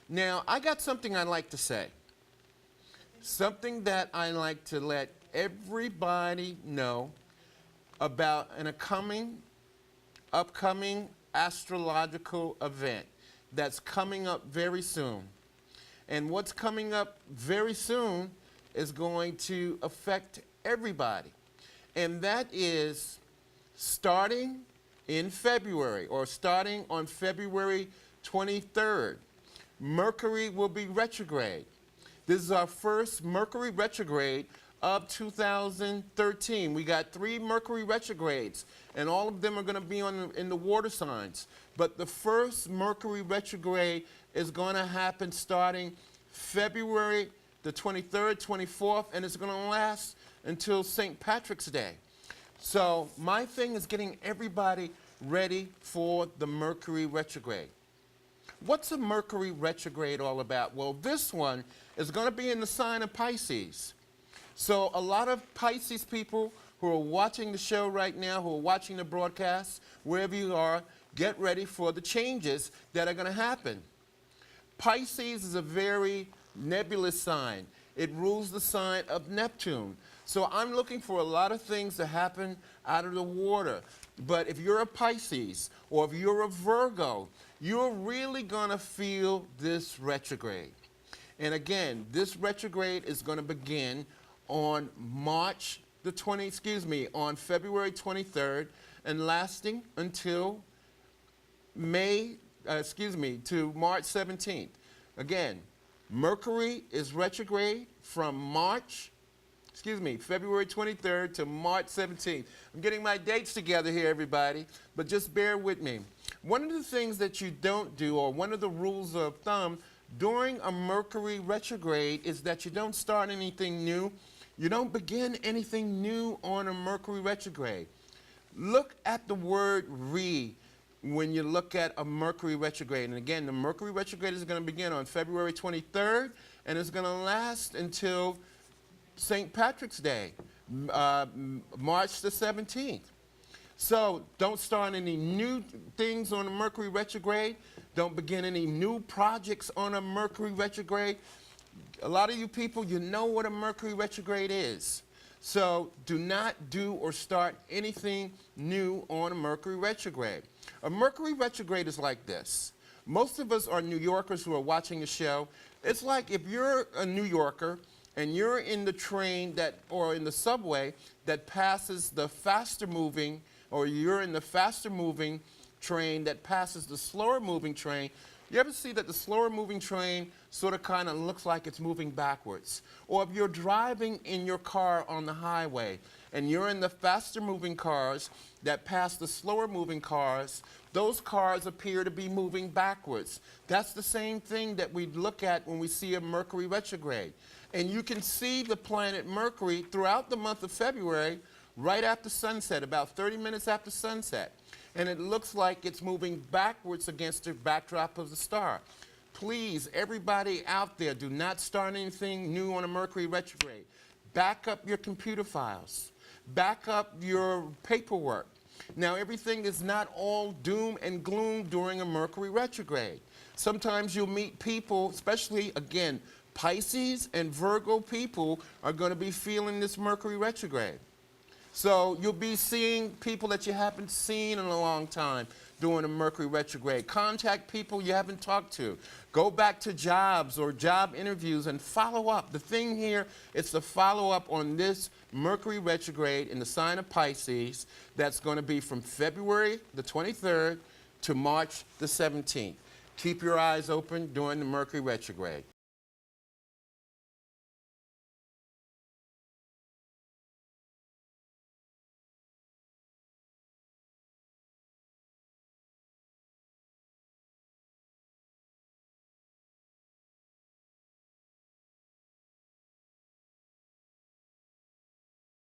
Now, I got something I'd like to say. Something that I like to let everybody know about an upcoming astrological event that's coming up very soon. And what's coming up very soon is going to affect everybody. And that is starting in February, or starting on February 23rd, Mercury will be retrograde. This is our first Mercury retrograde of 2013. We got 3 Mercury retrogrades, and all of them are going to be in the water signs. But the first Mercury retrograde is going to happen starting February the 23rd, 24th, and it's going to last until St. Patrick's Day. So my thing is getting everybody ready for the Mercury retrograde. What's a Mercury retrograde all about? Well, this one is going to be in the sign of Pisces. So a lot of Pisces people who are watching the show right now, who are watching the broadcast, wherever you are, get ready for the changes that are going to happen. Pisces is a very nebulous sign. It rules the sign of Neptune. So I'm looking for a lot of things to happen out of the water. But if you're a Pisces or if you're a Virgo, you're really going to feel this retrograde. And again, this retrograde is going to begin on on February 23rd and lasting until to March 17th. Again, Mercury is retrograde from February 23rd to March 17th. I'm getting my dates together here, everybody, but just bear with me. One of the things that you don't do, or one of the rules of thumb during a Mercury retrograde, is that you don't start anything new. You don't begin anything new on a Mercury retrograde. Look at the word re when you look at a Mercury retrograde. And again, the Mercury retrograde is going to begin on February 23rd, and it's going to last until St. Patrick's Day, March the 17th. So don't start any new things on a Mercury retrograde. Don't begin any new projects on a Mercury retrograde. A lot of you people, you know what a Mercury retrograde is. So do not do or start anything new on a Mercury retrograde. A Mercury retrograde is like this. Most of us are New Yorkers who are watching the show. It's like if you're a New Yorker and you're in the train or in the subway that passes the faster moving, or you're in the faster moving train that passes the slower moving train. You ever see that the slower moving train sort of kind of looks like it's moving backwards? Or if you're driving in your car on the highway and you're in the faster moving cars that pass the slower moving cars, those cars appear to be moving backwards. That's the same thing that we look at when we see a Mercury retrograde. And you can see the planet Mercury throughout the month of February, right after sunset, about 30 minutes after sunset. And it looks like it's moving backwards against the backdrop of the star. Please, everybody out there, do not start anything new on a Mercury retrograde. Back up your computer files. Back up your paperwork. Now, everything is not all doom and gloom during a Mercury retrograde. Sometimes you'll meet people, especially, again, Pisces and Virgo people are going to be feeling this Mercury retrograde. So you'll be seeing people that you haven't seen in a long time during a Mercury retrograde. Contact people you haven't talked to. Go back to jobs or job interviews and follow up. The thing here is to follow up on this Mercury retrograde in the sign of Pisces that's going to be from February the 23rd to March the 17th. Keep your eyes open during the Mercury retrograde.